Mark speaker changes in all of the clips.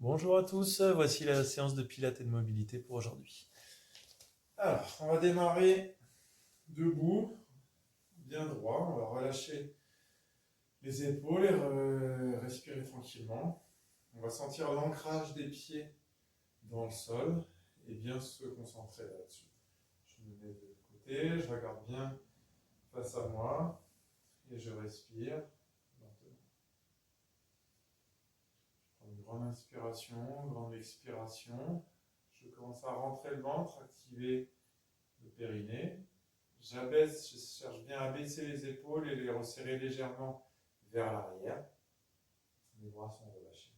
Speaker 1: Bonjour à tous, voici la séance de pilates et de mobilité pour aujourd'hui. Alors, on va démarrer debout, bien droit. On va relâcher les épaules et respirer tranquillement. On va sentir l'ancrage des pieds dans le sol et bien se concentrer là-dessus. Je me mets de côté, je regarde bien face à moi et je respire lentement. Je prends une grande inspiration, une grande expiration. Je commence à rentrer le ventre, activer le périnée. J'abaisse, je cherche bien à baisser les épaules et les resserrer légèrement vers l'arrière. Les bras sont relâchés.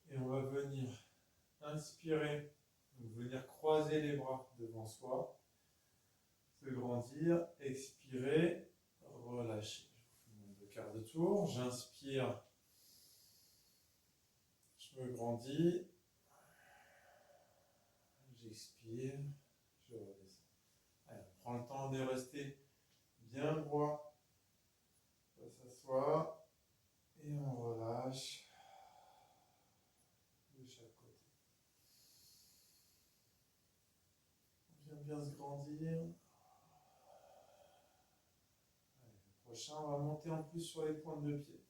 Speaker 1: Et on va venir inspirer, donc venir croiser les bras devant soi, se grandir, expirer, relâcher. Je fais mon 2 quarts de tour. J'inspire, je me grandis, j'expire, je redescends. Allez, on prend le temps de rester bien droit face à soi et on relâche de chaque côté. On vient bien se grandir. Allez, le prochain, on va monter en plus sur les pointes de pied.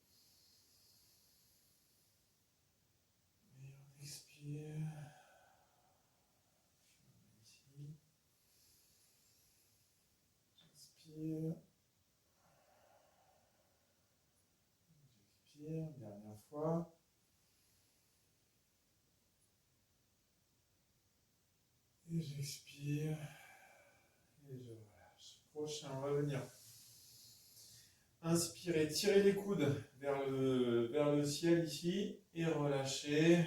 Speaker 1: Et on expire. Ici. J'inspire. J'expire. Dernière fois. Et j'expire. Et je relâche. Prochain, on va venir. Inspirez, tirez les coudes vers le ciel ici et relâchez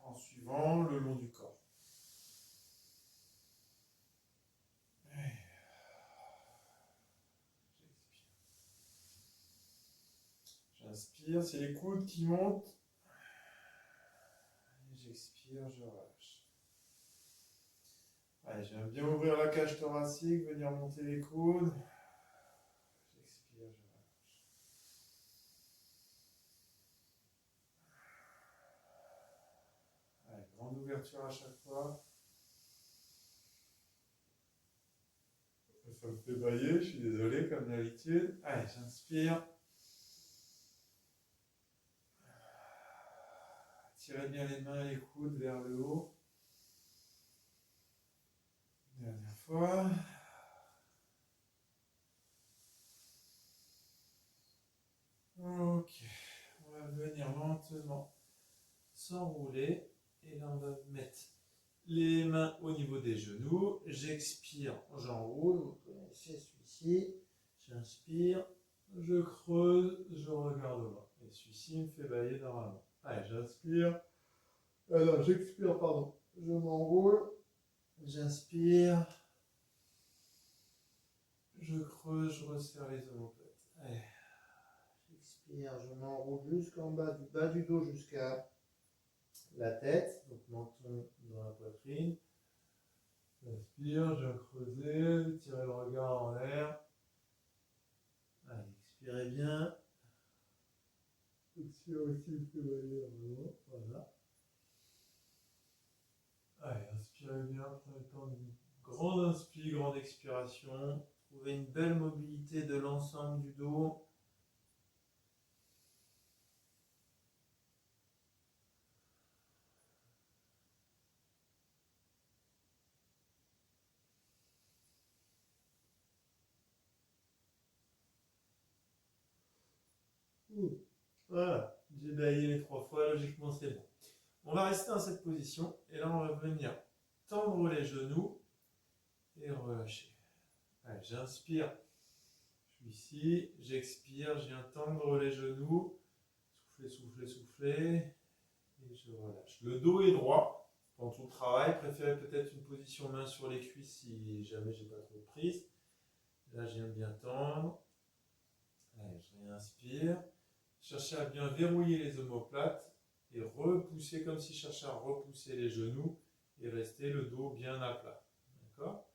Speaker 1: en suivant le long du corps. J'inspire, c'est les coudes qui montent. Et j'expire, je relâche. Allez, j'aime bien ouvrir la cage thoracique, venir monter les coudes. J'expire, je relâche. Allez, grande ouverture à chaque fois. Ça me fait bailler, je suis désolé, comme d'habitude. Allez, j'inspire. Tirez bien les mains et les coudes vers le haut. Dernière fois. Ok, on va venir lentement s'enrouler. Et là, on va mettre les mains au niveau des genoux. J'expire, j'enroule. Vous connaissez celui-ci. J'inspire, je creuse, je regarde au bas. Et celui-ci me fait bailler normalement. Allez, j'inspire. Alors, j'expire, pardon. Je m'enroule. J'inspire. Je creuse, je resserre les omoplates. Allez. J'expire, je m'enroule jusqu'en bas du dos jusqu'à la tête, donc menton dans la poitrine. J'inspire, je vais creuser, tirer le regard en l'air. Allez, expirez bien. Expire aussi, bailler vraiment. Voilà. Allez, inspirez bien, prenez le temps d'une grande inspire, grande expiration. Trouvez une belle mobilité de l'ensemble du dos. Voilà, j'ai baillé les 3 fois, logiquement c'est bon. On va rester dans cette position et là on va venir tendre les genoux et relâcher. Allez, j'inspire, je suis ici, j'expire, je viens tendre les genoux, soufflez, soufflez, soufflez, et je relâche. Le dos est droit pendant tout le travail, préférez peut-être une position main sur les cuisses si jamais j'ai pas trop de prise. Là je viens bien tendre, allez, je réinspire, cherchez à bien verrouiller les omoplates et repousser comme si je cherchais à repousser les genoux et rester le dos bien à plat. D'accord ?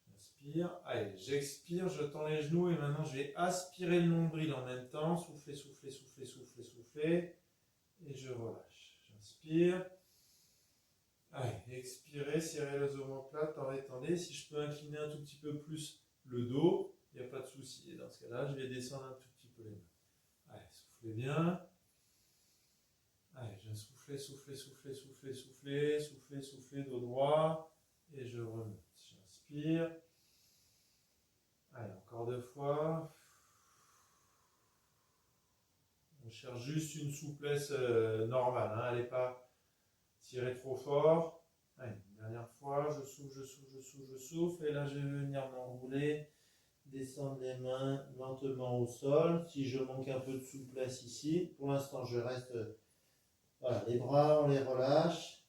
Speaker 1: J'inspire, allez, j'expire, je tends les genoux et maintenant je vais aspirer le nombril en même temps. Soufflez, soufflez, soufflez, soufflez, soufflez. et je relâche. J'inspire. Allez, expirez, serrez les omoplates, tendez. Si je peux incliner un tout petit peu plus le dos, il n'y a pas de souci. Et dans ce cas-là, je vais descendre un tout petit peu les mains. Allez, soufflez bien. Allez, je souffle, soufflez, dos droit. Et je remonte. J'inspire. Allez, encore 2 fois. On cherche juste une souplesse normale. Hein. Allez pas tirer trop fort. Allez, une dernière fois. Je souffle. Et là, je vais venir m'enrouler. Descendre les mains lentement au sol. Si je manque un peu de souplesse ici, pour l'instant, je reste... Voilà, les bras, on les relâche.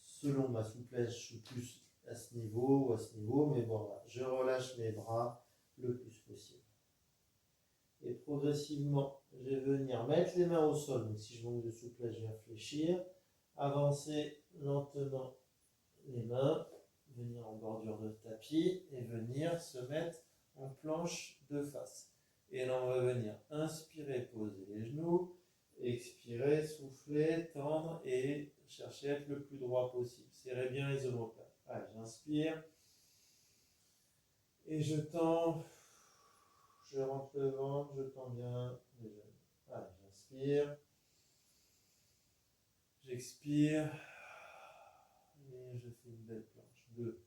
Speaker 1: Selon ma souplesse, je suis plus à ce niveau ou à ce niveau, mais bon, voilà, je relâche mes bras le plus possible. Et progressivement, je vais venir mettre les mains au sol. Donc si je manque de souplesse, je vais fléchir. Avancer lentement les mains, venir en bordure de tapis et venir se mettre en planche de face. Et là, on va venir inspirer, poser les genoux. Expirer, souffler, tendre et chercher à être le plus droit possible. Serrez bien les omoplates. Allez, j'inspire. Et je tends. Je rentre le ventre, je tends bien les genoux. Allez, j'inspire. J'expire. Et je fais une belle planche. 2.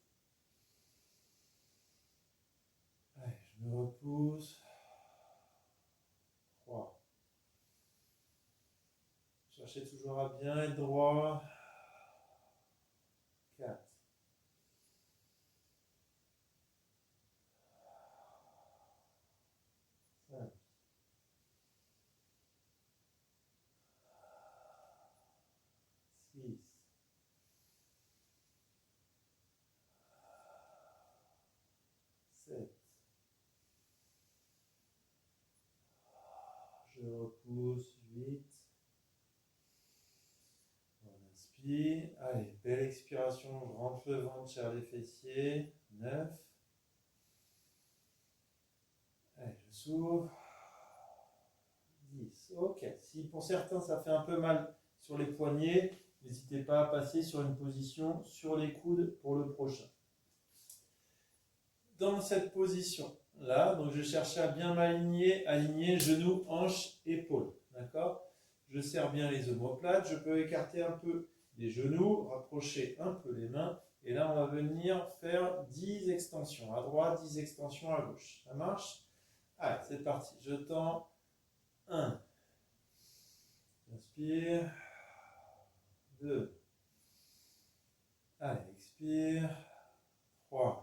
Speaker 1: Allez, je me repousse. 3. Cherchez toujours à bien être droit. 4. 5. 6. 7. Je repousse. 8. On inspire. Allez, belle expiration. Je rentre le ventre, serre les fessiers. 9. Allez, je s'ouvre. 10. Ok. Si pour certains ça fait un peu mal sur les poignets, n'hésitez pas à passer sur une position sur les coudes pour le prochain. Dans cette position là, donc je cherche à bien m'aligner, aligner genoux, hanches, épaules. D'accord? Je serre bien les omoplates, je peux écarter un peu les genoux, rapprocher un peu les mains. Et là, on va venir faire 10 extensions à droite, 10 extensions à gauche. Ça marche? Allez, c'est parti. Je tends. 1. Inspire. 2. Allez, expire. 3.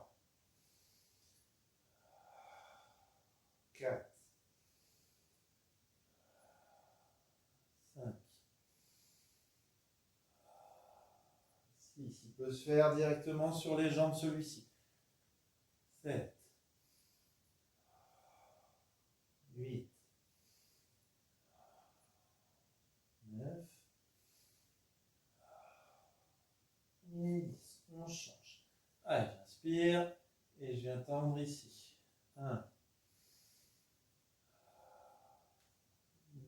Speaker 1: 4. 5. 6. Il peut se faire directement sur les jambes celui-ci. 7. 8. 9. Et 10. On change. Allez, j'inspire et je viens tendre ici. 1.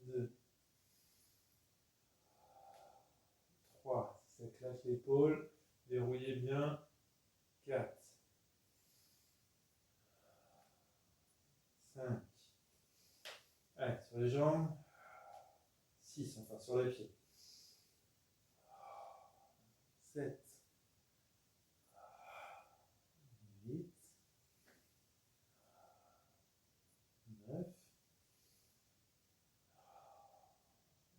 Speaker 1: 2. 3. Ça claque l'épaule. Verrouillez bien. 4. 5. Allez, sur les jambes. 6, enfin sur les pieds. 7. 8. 9.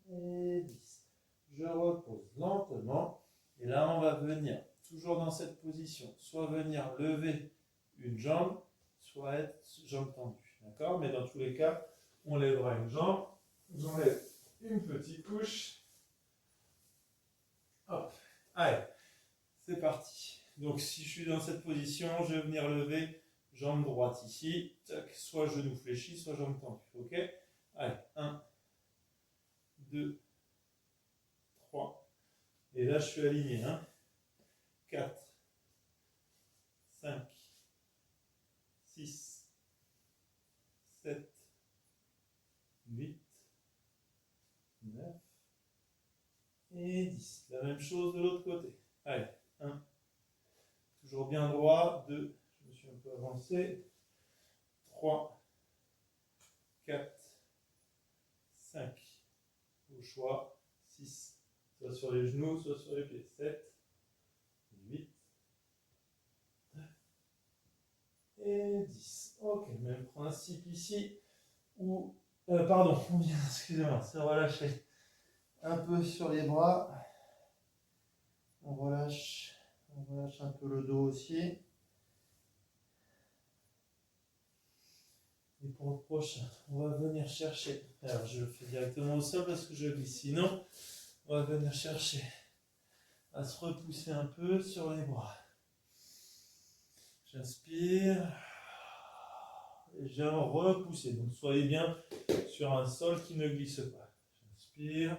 Speaker 1: Et 10. Je repose lentement. Et là, on va venir, toujours dans cette position, soit venir lever une jambe, soit être jambe tendue. D'accord? Mais dans tous les cas, on lèvera une jambe. J'enlève une petite couche. Hop. Allez, c'est parti. Donc, si je suis dans cette position, je vais venir lever jambe droite ici. Tac, soit genou fléchi, soit jambe tendue. Ok? Allez, 1, 2, 3. Et là, je suis aligné. 4, 5, 6, 7, 8, et 10. La même chose de l'autre côté. Allez, 1. Toujours bien droit. 2. Je me suis un peu avancé. 3. 4. 5. Au choix. 6. Soit sur les genoux, soit sur les pieds. 7. 8. Et 10. Ok, même principe ici. Pardon, on vient, excusez-moi, se relâcher un peu sur les bras. On relâche un peu le dos aussi. Et pour le prochain, on va venir chercher. Alors, je le fais directement au sol parce que je glisse. Sinon, on va venir chercher à se repousser un peu sur les bras. J'inspire. Et je viens repousser. Donc, soyez bien sur un sol qui ne glisse pas. J'inspire.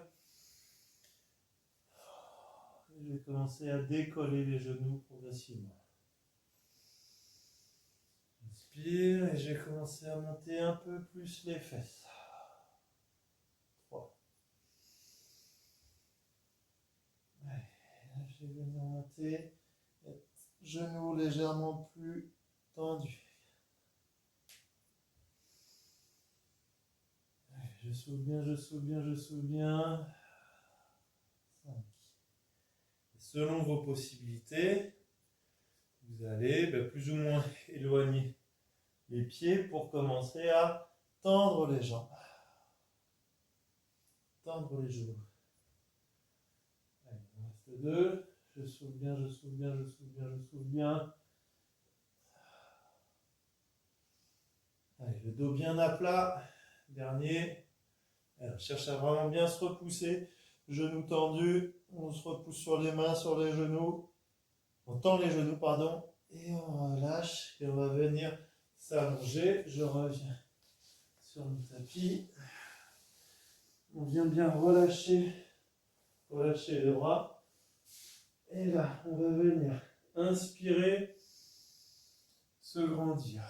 Speaker 1: Et je vais commencer à décoller les genoux progressivement. Inspire et je vais commencer à monter un peu plus les fesses. 3. Allez, je vais venir monter. Genoux légèrement plus tendus. Allez, je souffle bien, je souffle bien, je souffle bien. 5. Et selon vos possibilités, vous allez plus ou moins éloigner les pieds pour commencer à tendre les jambes. Tendre les genoux. Allez, il en reste 2. Je souffle bien, je souffle bien, je souffle bien, je souffle bien. Allez, le dos bien à plat. Dernier. Alors, cherche à vraiment bien se repousser. Genoux tendus. On se repousse sur les mains, sur les genoux. On tend les genoux, pardon. Et on relâche. Et on va venir s'allonger. Je reviens sur le tapis. On vient bien relâcher les bras. Et là, on va venir inspirer, se grandir.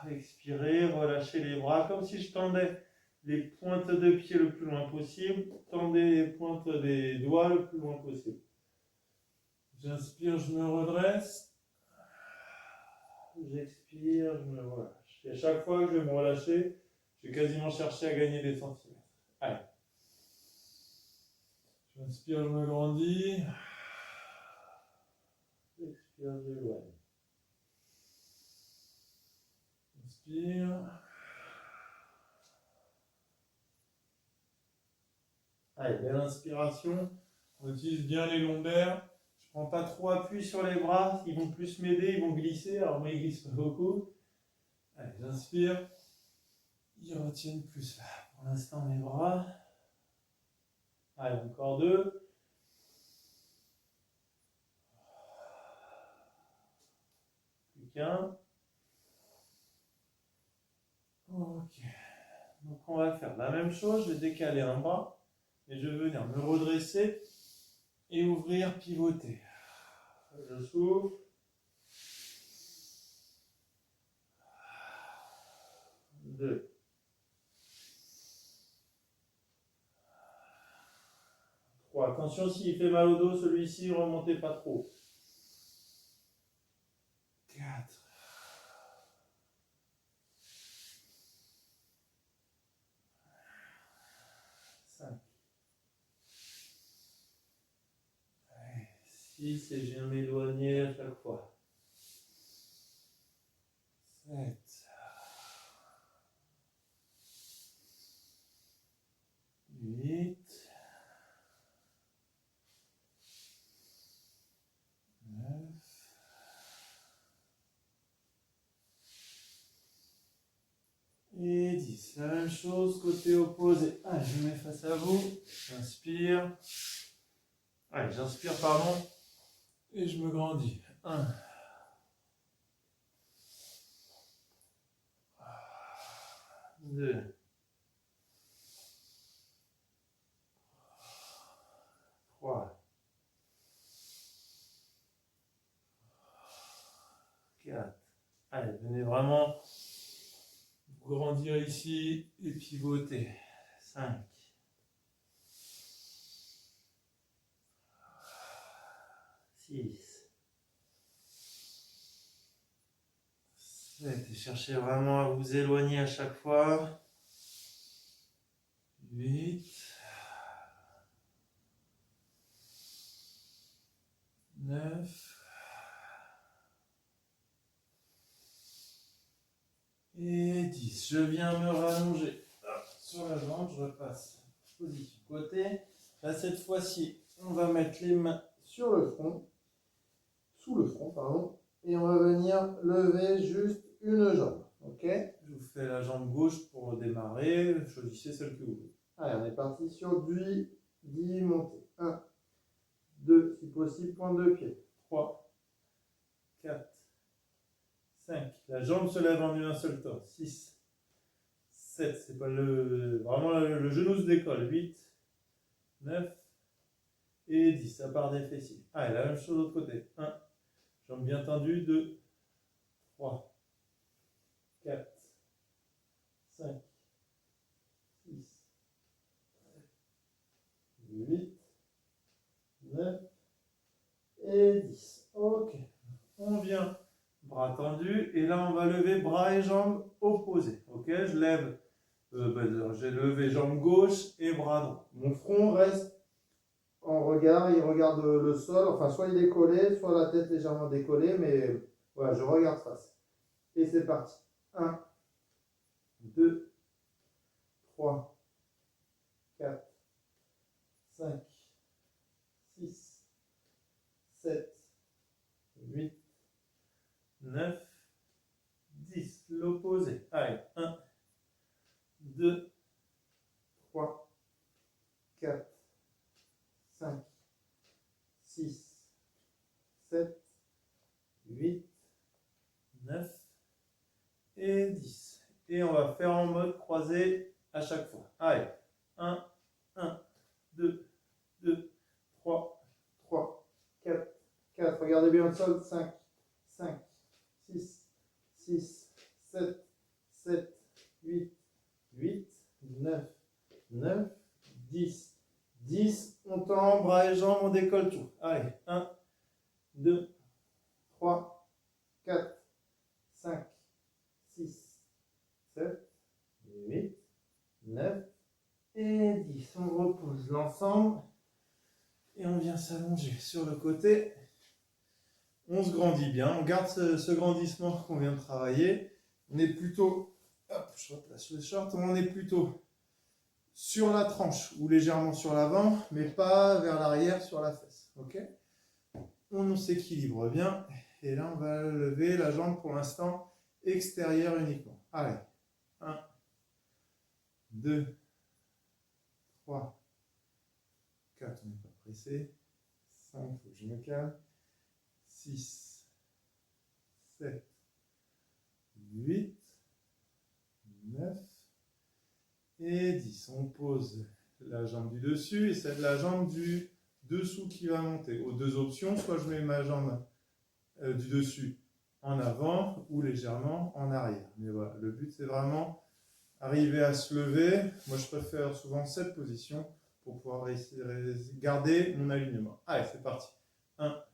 Speaker 1: Expirer, relâcher les bras comme si je tendais les pointes de pied le plus loin possible. Tendez les pointes des doigts le plus loin possible. J'inspire, je me redresse. J'expire, je me relâche. Et à chaque fois que je vais me relâcher, je vais quasiment chercher à gagner des centimètres. Allez. J'inspire, je me grandis. Expire, j'éloigne. Inspire. Allez, belle inspiration. On utilise bien les lombaires. Je ne prends pas trop appui sur les bras. Ils vont plus m'aider, ils vont glisser. Alors moi, ils glissent pas beaucoup. Allez, j'inspire. Ils retiennent plus là. Pour l'instant, mes bras. Allez, encore 2. Plus qu'un. Ok. Donc on va faire la même chose. Je vais décaler un bras. Et je vais venir me redresser et ouvrir, pivoter. Je souffle. 2. 3. Attention, s'il fait mal au dos, celui-ci, remontez pas trop. 4. 5. 6. Et je viens m'éloigner à chaque fois. 7. 8. 9. Et 10. La même chose, côté opposé. Allez, je me mets face à vous. J'inspire. Allez, j'inspire, pardon. Et je me grandis. 1. 2. 3. 4. Allez, venez vraiment grandir ici et pivoter. 5. 6, 7. Et cherchez vraiment à vous éloigner à chaque fois. 8, 9 et 10. Je viens me rallonger sur la jambe, je repasse position côté. Là, cette fois-ci, on va mettre les mains sur le front, sous le front, pardon, et on va venir lever juste une jambe. Ok? Je vous fais la jambe gauche pour démarrer. Choisissez celle que vous voulez. Allez, on est parti sur du 10 montées. 1, 2, si possible, pointe de pied. 3, 4, 5. La jambe se lève en un seul temps. 6, 7. C'est pas vraiment le genou se décolle. 8, 9 et 10. Ça part des fessiers. Allez, la même chose de l'autre côté. 1, jambe bien tendue. 2, 3, 4, 5, 6, 8, 9 et 10. Ok. On vient, bras tendus, et là on va lever bras et jambes opposés. Ok, je lève, j'ai levé jambe gauche et bras droit. Mon front reste en regard, il regarde le sol, enfin soit il est collé, soit la tête légèrement décollée, mais voilà, je regarde face. Et c'est parti. 1, 2, 3, 4, 5, 6, 7, 8, 9, 10. L'opposé. Allez, 1, 2, 3, 4, 5, 6, 7, 8, 9 et 10. Et on va faire en mode croisé à chaque fois. Allez, 1, 1, 2, 2, 3, 3, 4, 4. Regardez bien le sol. 5, 5, 6, 6, 7, 7, 8, 8, 9, 9, 10. 10, on tend, bras et jambes, on décolle tout. Allez, 1, 2, 3, 4, 5, 6, 7, 8, 9 et 10. On repose l'ensemble et on vient s'allonger sur le côté. On se grandit bien, on garde ce grandissement qu'on vient de travailler. On est plutôt, hop, je replace le short, on est plutôt sur la tranche ou légèrement sur l'avant, mais pas vers l'arrière sur la fesse. Ok? On s'équilibre bien. Et là, on va lever la jambe pour l'instant extérieure uniquement. Allez. 1, 2, 3, 4, on n'est pas pressé. 5, il faut que je me calme. 6, 7, 8, 9 et 10. On pose la jambe du dessus et c'est la jambe du dessous qui va monter. Aux deux options, soit je mets ma jambe du dessus en avant ou légèrement en arrière. Mais voilà, le but c'est vraiment arriver à se lever. Moi je préfère souvent cette position pour pouvoir garder mon alignement. Allez, c'est parti. 1,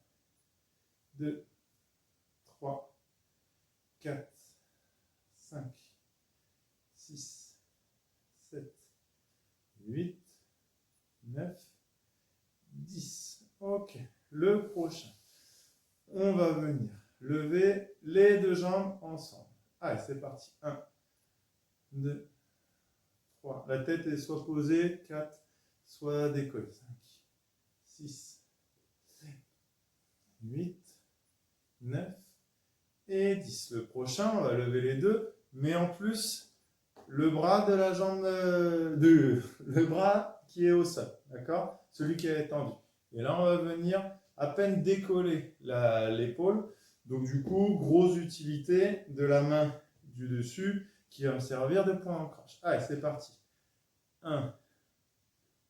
Speaker 1: 2, 3, 4, 5, 6, 7, 8, 9, 10. Ok, le prochain. On va venir lever les deux jambes ensemble. Allez, c'est parti. 1, 2, 3. La tête est soit posée, 4, soit décollée. 5, 6, 7, 8, 9 et 10. Le prochain, on va lever les deux, mais en plus, le bras de la jambe, le bras qui est au sol, d'accord? Celui qui est étendu. Et là, on va venir à peine décoller l'épaule. Donc du coup, grosse utilité de la main du dessus qui va me servir de point d'ancrage. Allez, c'est parti. 1.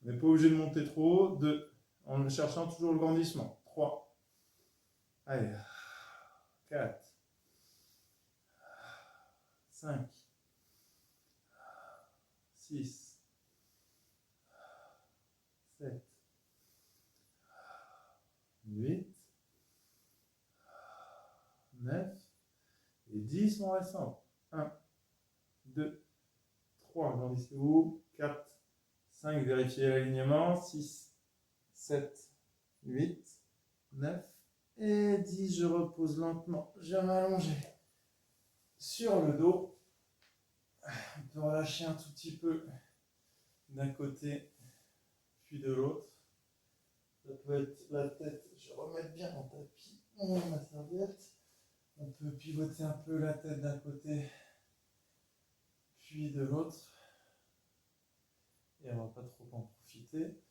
Speaker 1: On n'est pas obligé de monter trop haut. 2. En cherchant toujours le grandissement. 3. Allez. 4. 5. 6. 7. 8. 10, on reste en haut. 1, 2, 3, grandissez haut. 4, 5, vérifiez l'alignement. 6, 7, 8, 9 et 10. Je repose lentement. Je vais m'allonger sur le dos. On peut relâcher un tout petit peu d'un côté puis de l'autre. Ça peut être la tête. Je vais remettre bien mon tapis, ma serviette. On peut pivoter un peu la tête d'un côté puis de l'autre. Et on va pas trop en profiter.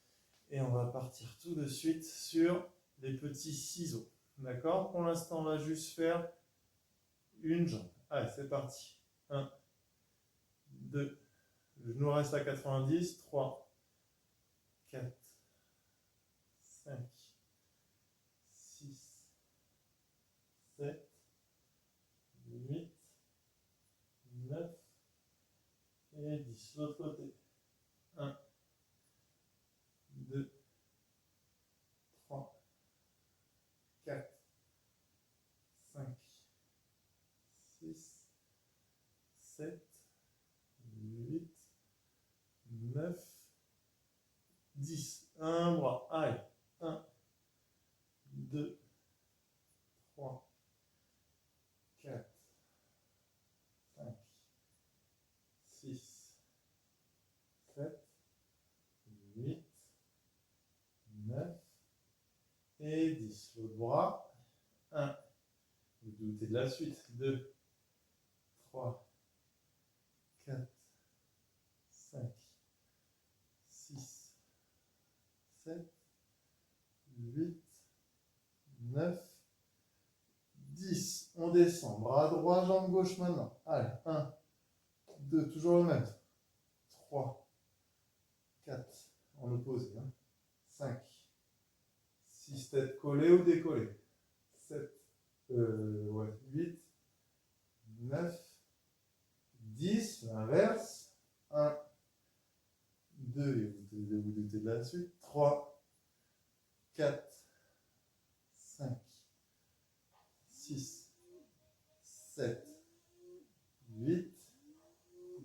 Speaker 1: Et on va partir tout de suite sur les petits ciseaux. D'accord? Pour l'instant, on va juste faire une jambe. Allez, c'est parti. 1, 2, le genou reste à 90. 3, 4, 5, 6, 7, 8, 9 et 10. L'autre côté. 1, 2, 3, 4, 5, 6, 7, 8, 9, 10. Un bras. Allez. 1, 2, 3, 4, 5, 6, 7, 8, 9 et 10. L'autre bras. 1. Vous doutez de la suite. 2, 3, 4, 5, 6, 7, 8, 9, 10. On descend. Bras droit, jambe gauche maintenant. Allez. 1, 2, toujours le même. 3, 4, en opposé. 5, 6, tête collée ou décollée. 7, 8, 9, 10, l'inverse. 1, 2, et vous doutez de la suite. 3, 4, 5, 6, 7, 8,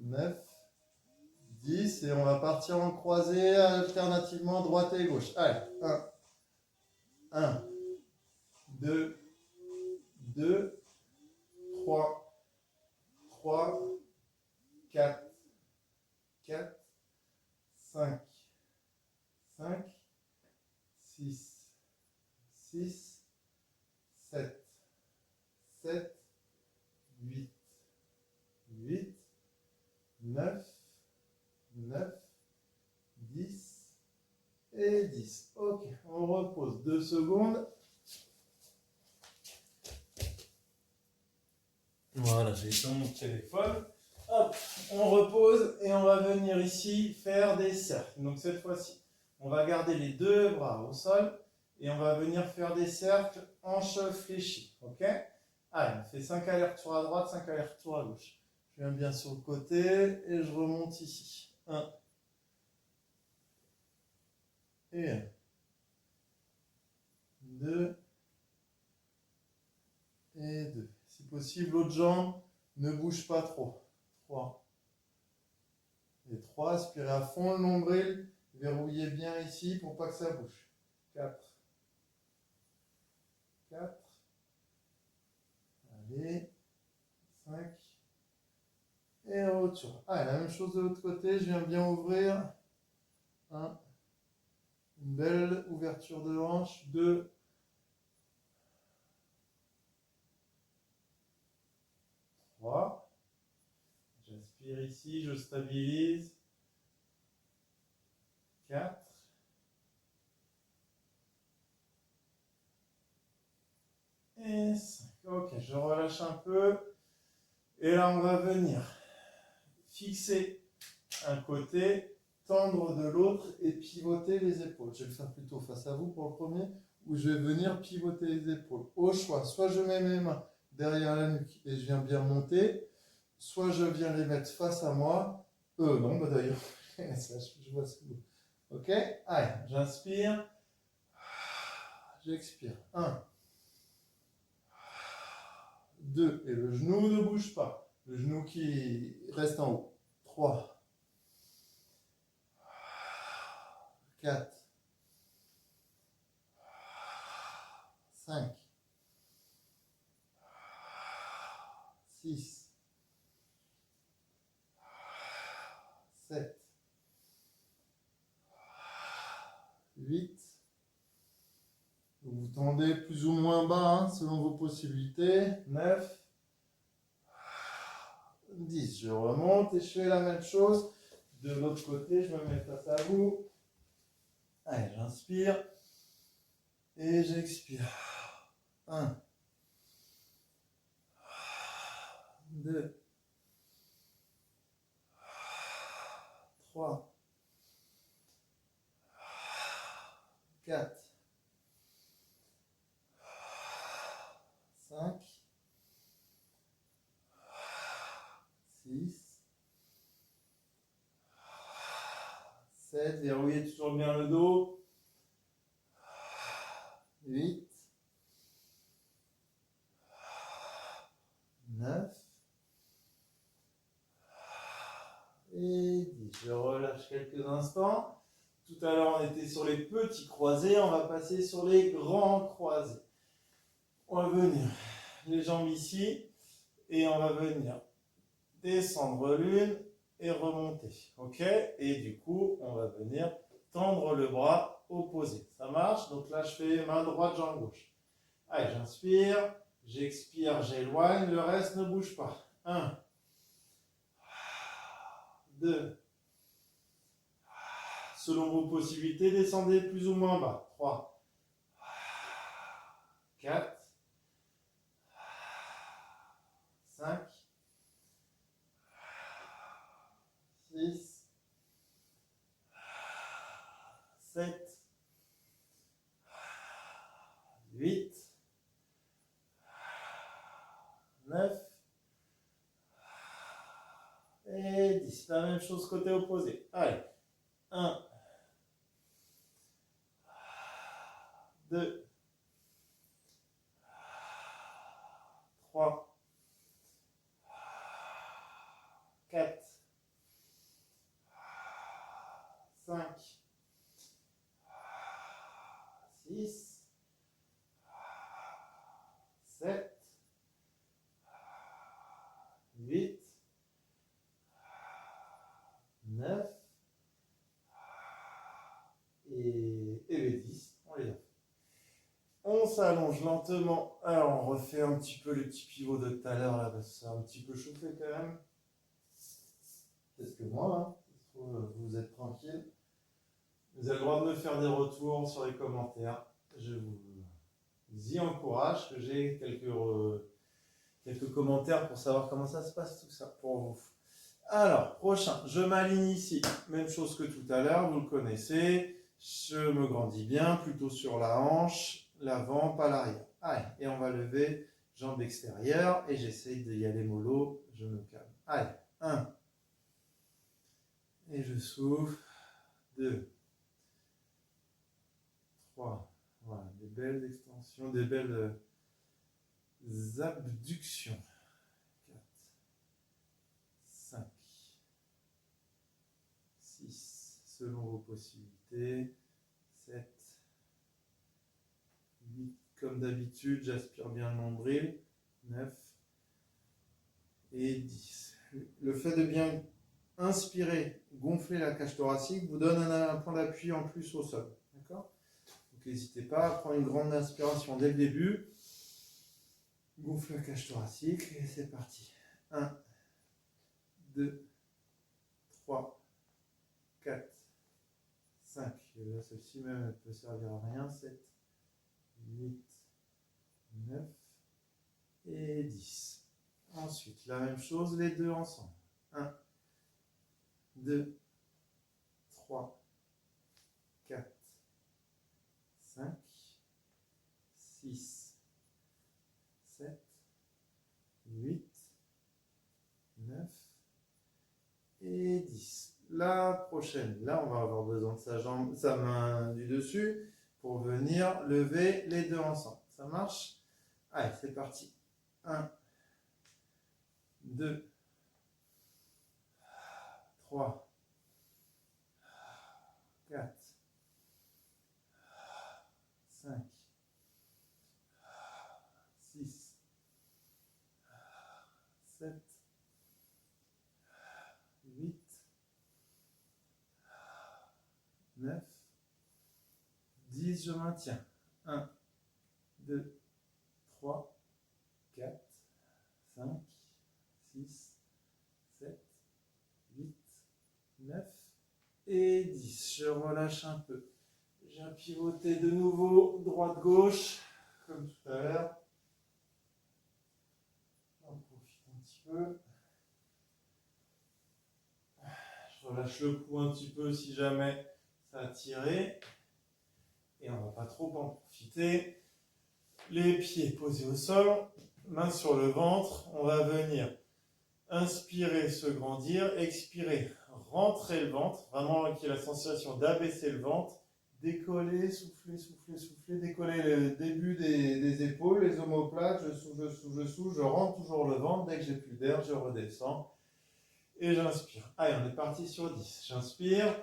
Speaker 1: 9, 10. Et on va partir en croisée alternativement droite et gauche. Allez, 1, 2, 2, 3, 4, 4, 5, 6, 7, 8, 9, 10 et 10. Ok, on repose 2 secondes. Voilà, j'ai éteint mon téléphone. Hop, on repose et on va venir ici faire des cercles. Donc cette fois-ci, on va garder les deux bras au sol et on va venir faire des cercles hanches fléchies. Ok? Allez, on fait 5 allers-retours à droite, 5 allers-retours à gauche. Je viens bien sur le côté et je remonte ici. 1 et 1. 2 et 2. Si possible, l'autre jambe ne bouge pas trop. 3 et 3. Aspirez à fond le nombril. Verrouillez bien ici pour pas que ça bouge. 4. 4. Allez. 5. Et retour. Ah, la même chose de l'autre côté. Je viens bien ouvrir. 1. Une belle ouverture de hanche. 2. 3. J'aspire ici, je stabilise. 4. Et 5. Ok, je relâche un peu. Et là, on va venir fixer un côté, tendre de l'autre et pivoter les épaules. Je vais le faire plutôt face à vous pour le premier, où je vais venir pivoter les épaules. Au choix, soit je mets mes mains derrière la nuque et je viens bien monter, soit je viens les mettre face à moi. Non, bah d'ailleurs, je vois ce que vous. Ok, allez, j'inspire, j'expire. 1, 2. Et le genou ne bouge pas. Le genou qui reste en haut. 3. 4. 5. 6. 7. 8. Vous vous tendez plus ou moins bas hein, selon vos possibilités. 9. 10. Je remonte et je fais la même chose. De l'autre côté, je me mets face à vous. Allez, j'inspire. Et j'expire. 1. 2. 3. 4. 5. 6. 7. Verrouillez toujours bien le dos. 8. 9. Et 10. Je relâche quelques instants. Tout à l'heure, on était sur les petits croisés. On va passer sur les grands croisés. On va venir les jambes ici. Et on va venir descendre l'une et remonter. Ok? Et du coup, on va venir tendre le bras opposé. Ça marche? Donc là, je fais main droite, jambe gauche. Allez, j'inspire. J'expire, j'éloigne. Le reste ne bouge pas. 1. 2. Selon vos possibilités, descendez plus ou moins bas. 3. 4. 5. 6. 7. 8. 9. Et 10. La même chose côté opposé. Allez. 1. 2. 3. 4. 5. 6. 7. 8. 9. Et les 10. On les a fait. On s'allonge lentement. Alors, on refait un petit peu les petits pivots de tout à l'heure, là, parce que c'est un petit peu chauffé quand même. Qu'est-ce que moi, hein, vous êtes tranquille. Vous avez le droit de me faire des retours sur les commentaires. Je vous y encourage, que j'ai quelques commentaires pour savoir comment ça se passe tout ça pour vous. Alors, prochain, je m'aligne ici. Même chose que tout à l'heure, vous le connaissez. Je me grandis bien, plutôt sur la hanche, l'avant, pas l'arrière. Allez, et on va lever jambe extérieure et j'essaye d'y aller mollo, je me calme. Allez, 1. Et je souffle. 2. 3. Voilà, des belles extensions, des belles abductions. 4. 5. 6. Selon vos possibilités. 7. 8. Comme d'habitude, j'aspire bien le nombril. 9. Et 10. Le fait de bien inspirer, gonfler la cage thoracique vous donne un point d'appui en plus au sol. D'accord? Donc n'hésitez pas à prendre une grande inspiration dès le début. Gonfle la cage thoracique et c'est parti. 1, 2, 3, 4, 5. Et là, celle-ci même, elle peut servir à rien. 7, 8, 9 et 10. Ensuite, la même chose, les deux ensemble. 1, 2, 3, 4, 5, 6, 7, 8, 9 et 10. La prochaine, là on va avoir besoin de sa main du dessus pour venir lever les deux ensemble. Ça marche? Allez, c'est parti. 1, 2, 3, 4, 5, 6, 7, 8, 9, 10, je maintiens. 1, 2, 3, 4, 5, 6, 7, 8, 9 et 10. Je relâche un peu. Je viens pivoter de nouveau, droite-gauche, comme tout à l'heure. J'en profite un petit peu. Je relâche le cou un petit peu si jamais ça a tiré. Et on ne va pas trop en profiter. Les pieds posés au sol, main sur le ventre. On va venir inspirer, se grandir, expirer, rentrer le ventre, vraiment qu'il y ait la sensation d'abaisser le ventre, décoller, souffler, souffler, souffler, décoller le début des épaules, les omoplates, je souffle, je rentre toujours le ventre, dès que j'ai plus d'air, je redescends et j'inspire. Allez, on est parti sur 10. J'inspire,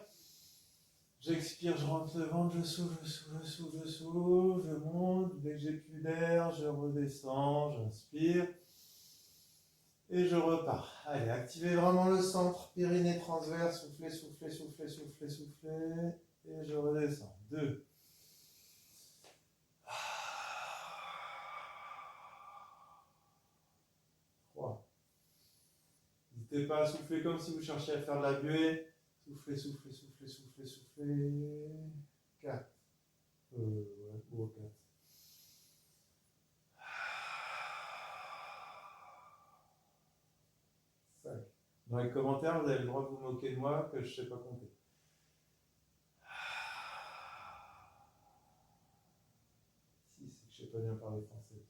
Speaker 1: j'expire, je rentre le ventre, je souffle, je monte, dès que j'ai plus d'air, je redescends, j'inspire. Et je repars. Allez, activez vraiment le centre, périnée transverse, soufflez, soufflez, soufflez, soufflez, soufflez. Et je redescends. 2. 3. N'hésitez pas à souffler comme si vous cherchiez à faire de la buée. Soufflez, soufflez, soufflez, soufflez, soufflez. 4. Ouais, 4. Dans les commentaires, vous avez le droit de vous moquer de moi que je ne sais pas compter. Si, c'est que je ne sais pas bien parler français.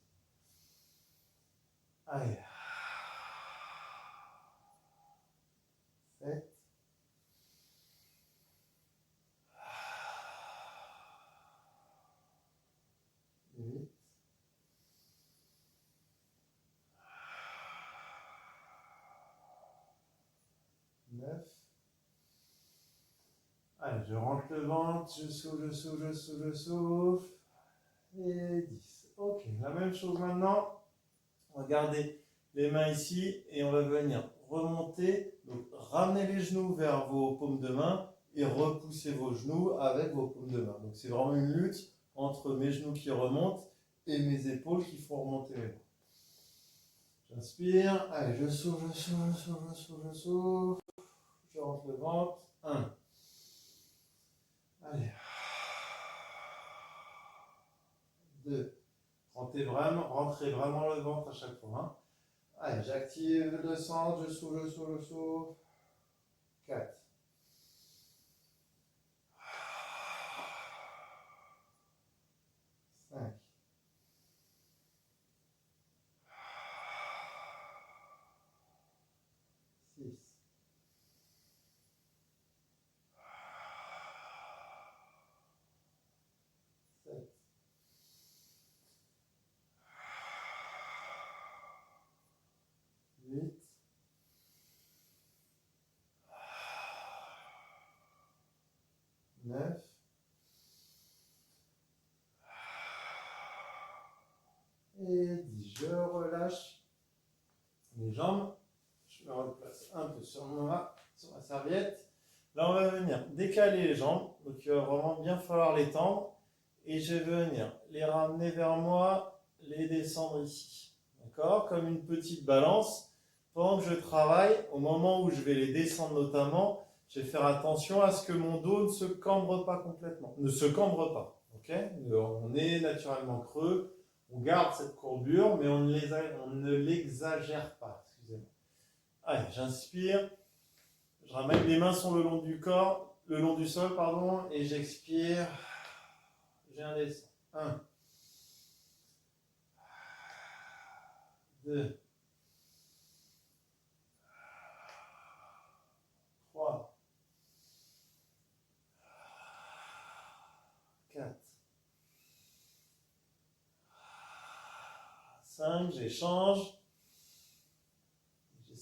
Speaker 1: Allez. 7. 8. 9. Allez, je rentre le ventre, je souffle, je souffle, je souffle, je souffle. Et 10. Ok, la même chose maintenant. On va garder les mains ici et on va venir remonter. Donc, ramenez les genoux vers vos paumes de main et repoussez vos genoux avec vos paumes de main. Donc, c'est vraiment une lutte entre mes genoux qui remontent et mes épaules qui font remonter les bras. J'inspire. Allez, je souffle, je souffle, je souffle, je souffle, je souffle. Je rentre le ventre. 1. Allez. 2. Rentrez vraiment le ventre à chaque fois. Hein. Allez, j'active le centre, je souffle, je souffle, je souffle. 4. 5. 6. 7. 8. 9. Et 10. Je relâche les jambes. Je me replace un peu sur ma serviette. Là, on va venir décaler les jambes. Donc, il va vraiment bien falloir les tendre. Et je vais venir les ramener vers moi, les descendre ici. D'accord? Comme une petite balance. Pendant que je travaille, au moment où je vais les descendre notamment, je vais faire attention à ce que mon dos ne se cambre pas complètement. Ne se cambre pas. Okay? On est naturellement creux. On garde cette courbure, mais on ne l'exagère pas. Excusez-moi. Allez, j'inspire. Je ramène les mains sur le long du corps, le long du sol, pardon, et j'expire. J'ai un descend. 1. 2. 3. 4. 5. J'échange.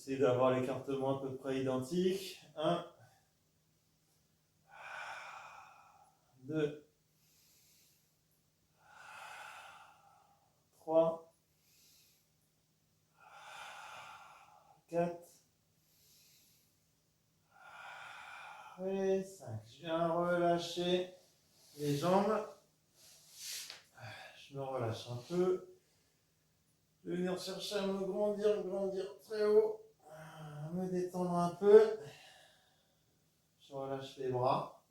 Speaker 1: Essayez d'avoir l'écartement à peu près identique. 1, 2, 3, 4 et 5. Je viens relâcher les jambes. Je me relâche un peu. Je vais venir chercher à me grandir très haut. Me détendre un peu. Je relâche les bras.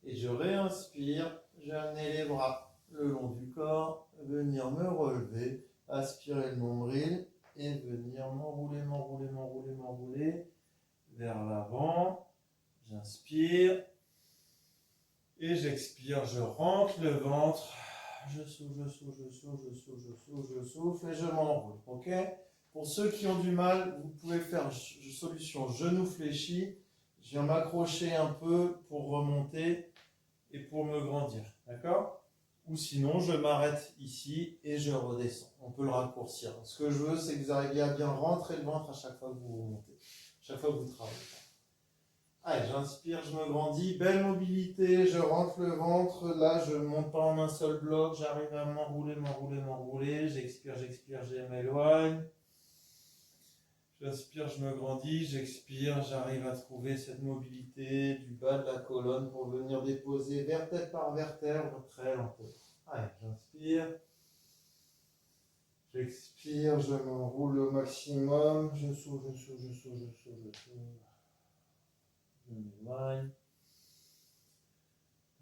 Speaker 1: Et je réinspire. Je vais amener les bras le long du corps. Venir me relever. Aspirer le nombril. Et venir m'enrouler vers l'avant. J'inspire. Et j'expire. Je rentre le ventre. Je souffle et je m'enroule. Ok ? Pour ceux qui ont du mal, vous pouvez faire solution genou fléchi. Je viens m'accrocher un peu pour remonter et pour me grandir. D'accord ? Ou sinon, je m'arrête ici et je redescends. On peut le raccourcir. Ce que je veux, c'est que vous arriviez à bien rentrer le ventre à chaque fois que vous remontez. À chaque fois que vous travaillez. Allez, j'inspire, je me grandis, belle mobilité, je rentre le ventre, là je ne monte pas en un seul bloc, j'arrive à m'enrouler, j'expire, je m'éloigne, j'inspire, je me grandis, j'expire, j'arrive à trouver cette mobilité du bas de la colonne pour venir déposer vertèbre par vertèbre très lentement. Allez, j'inspire, j'expire, je m'enroule au maximum, je souffle. Je m'éloigne.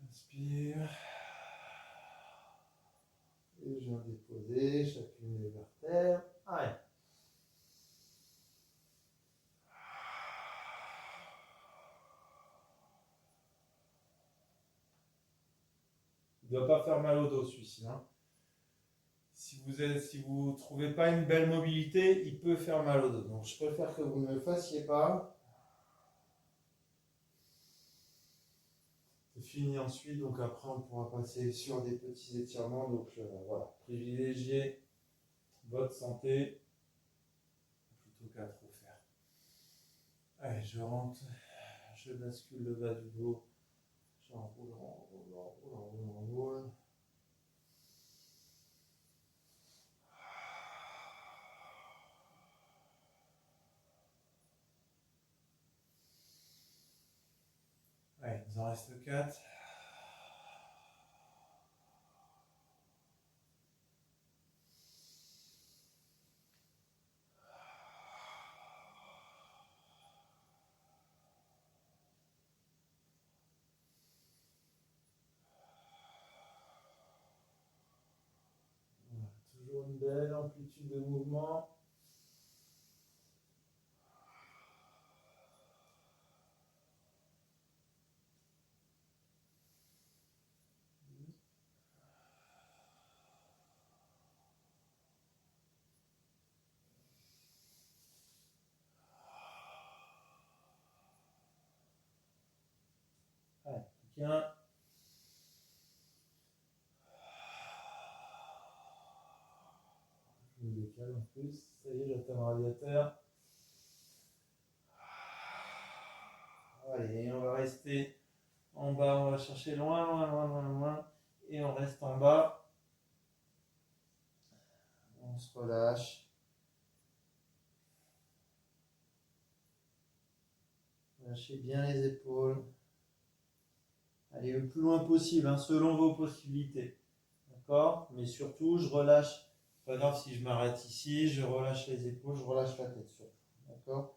Speaker 1: Inspire. Et je viens déposer chacune des vertèbres. Allez. Il ne doit pas faire mal au dos celui-ci. Hein. Si vous ne trouvez pas une belle mobilité, il peut faire mal au dos. Donc je préfère que vous ne le fassiez pas. C'est fini ensuite, donc après on pourra passer sur des petits étirements. Donc voilà, privilégiez votre santé plutôt qu'à trop faire. Allez, je rentre, je bascule le bas du dos, j'enroule. Allez, il nous en reste 4. Toujours une belle amplitude de mouvement. Allez, bien. Je me décale en plus. Ça y est, j'atteins le radiateur. Allez, on va rester en bas. On va chercher loin. Et on reste en bas. On se relâche. Lâchez bien les épaules. Allez le plus loin possible, hein, selon vos possibilités. D'accord ? Mais surtout, je relâche. C'est pas grave si je m'arrête ici, je relâche les épaules, je relâche la tête surtout. D'accord ?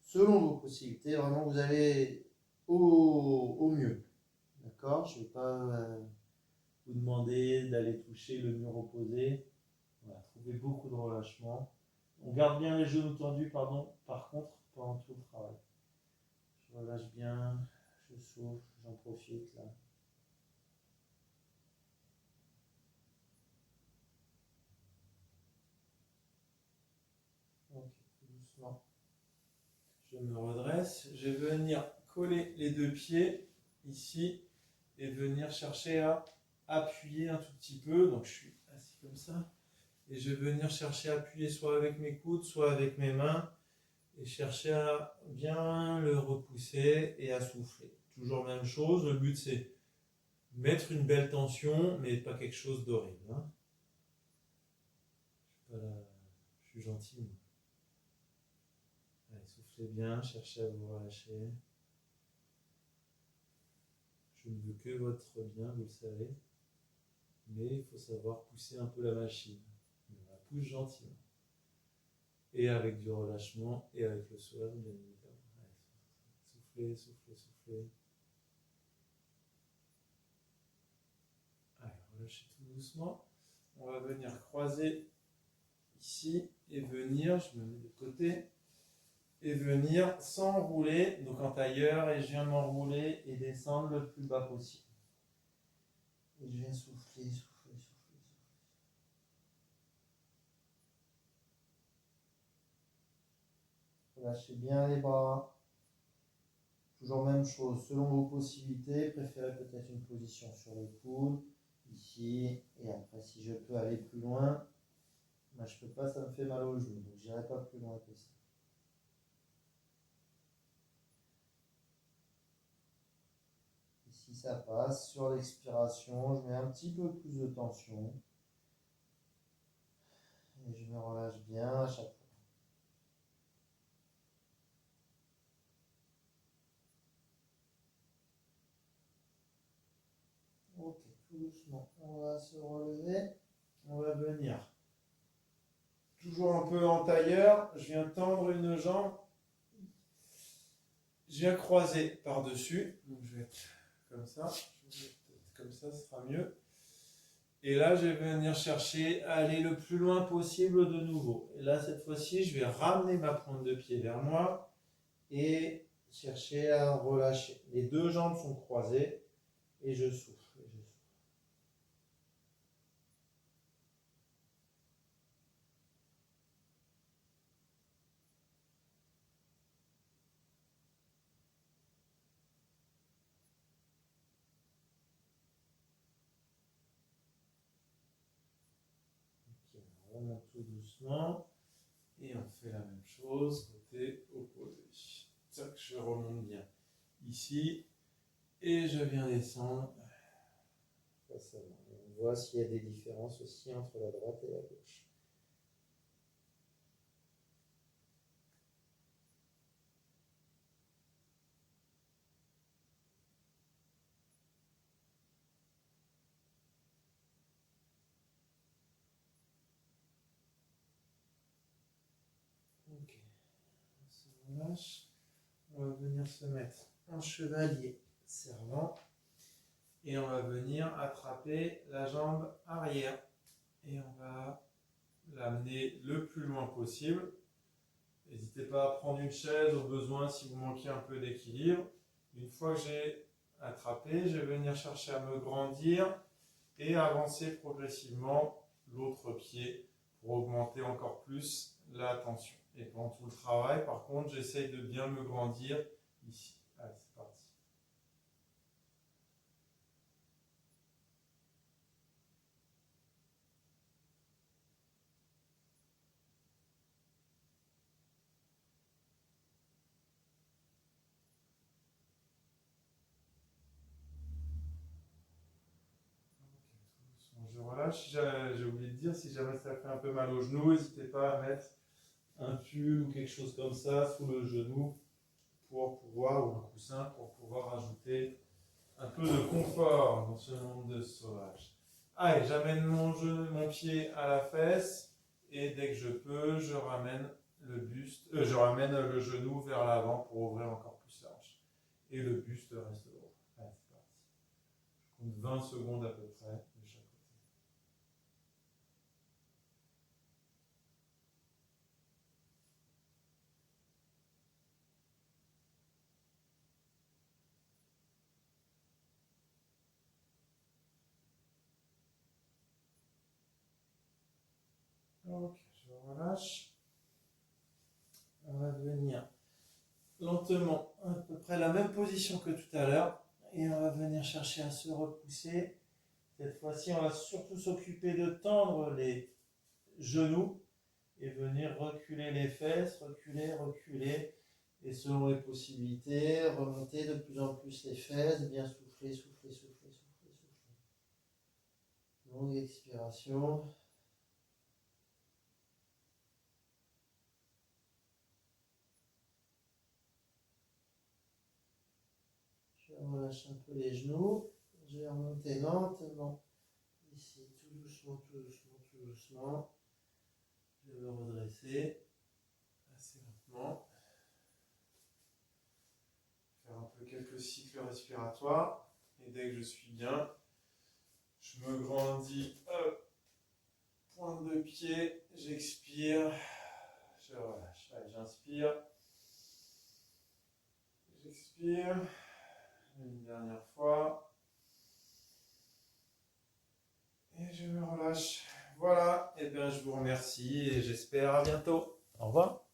Speaker 1: Selon vos possibilités, vraiment, vous allez au mieux. D'accord ? Je ne vais pas vous demander d'aller toucher le mur opposé. Voilà, trouvez beaucoup de relâchement. On garde bien les genoux tendus, par contre, pendant tout le travail. Je relâche bien, je souffle, j'en profite là. Ok, tout doucement. Je me redresse, je vais venir coller les deux pieds ici et venir chercher à appuyer un tout petit peu. Donc je suis assis comme ça Et je vais venir chercher à appuyer soit avec mes coudes, soit avec mes mains, et chercher à bien le repousser et à souffler. Toujours même chose, le but c'est mettre une belle tension, mais pas quelque chose d'horrible. Hein. Je suis gentil. Moi. Allez, soufflez bien, cherchez à vous relâcher. Je ne veux que votre bien, vous le savez. Mais il faut savoir pousser un peu la machine. On la pousse gentiment. Et avec du relâchement et avec le sourire, bien évidemment. Allez, soufflez, soufflez, soufflez. Allez, relâchez tout doucement. On va venir croiser ici et venir, je me mets de côté, et venir s'enrouler, donc en tailleur, et je viens m'enrouler et descendre le plus bas possible. Et je viens souffler, souffler, souffler, souffler. Relâchez bien les bras. Toujours même chose, selon vos possibilités, préférez peut-être une position sur le coude, ici, et après si je peux aller plus loin, moi je peux pas, ça me fait mal aux genoux, donc j'irai pas plus loin que ça. Et si ça passe, sur l'expiration, je mets un petit peu plus de tension, et je me relâche bien à chaque fois. Ok, tout doucement, on va se relever, on va venir. Toujours un peu en tailleur, je viens tendre une jambe, je viens croiser par-dessus, donc je vais être comme ça, comme ça, ce sera mieux. Et là, je vais venir chercher à aller le plus loin possible de nouveau. Et là, cette fois-ci, je vais ramener ma pointe de pied vers moi et chercher à relâcher. Les deux jambes sont croisées et je souffle. On remonte tout doucement et on fait la même chose côté opposé. Tac, je remonte bien ici et je viens descendre face à moi. On voit s'il y a des différences aussi entre la droite et la gauche. Ok, on se relâche. On va venir se mettre en chevalier servant et on va venir attraper la jambe arrière et on va l'amener le plus loin possible. N'hésitez pas à prendre une chaise au besoin si vous manquez un peu d'équilibre. Une fois que j'ai attrapé, je vais venir chercher à me grandir et avancer progressivement l'autre pied pour augmenter encore plus la tension. Et pendant tout le travail, par contre, j'essaye de bien me grandir ici. Allez, c'est parti. Je relâche. J'ai oublié de dire, si jamais ça fait un peu mal au genou, n'hésitez pas à mettre un pull ou quelque chose comme ça sous le genou pour pouvoir, ou un coussin pour pouvoir ajouter un peu de confort dans ce monde de sauvage. Allez, j'amène mon pied à la fesse et dès que je peux, je ramène le buste, je ramène le genou vers l'avant pour ouvrir encore plus large. Et le buste reste droit. Allez, c'est parti. Je compte 20 secondes à peu près de chaque côté. Ok, je relâche. On va venir lentement, à peu près la même position que tout à l'heure. Et on va venir chercher à se repousser. Cette fois-ci, on va surtout s'occuper de tendre genoux et venir reculer les fesses, reculer, reculer. Et selon les possibilités, remonter de plus en plus les fesses, bien souffler, souffler, souffler, souffler, souffler. Longue expiration. Je relâche un peu les genoux. Je vais remonter lentement. Ici, tout doucement, tout doucement, tout doucement. Je vais me redresser assez lentement. Faire un peu quelques cycles respiratoires. Et dès que je suis bien, je me grandis. Pointe de pied, j'expire. Je relâche. Allez, j'inspire. J'expire. Une dernière fois. Et je me relâche. Voilà. Et bien, je vous remercie et j'espère à bientôt. Au revoir.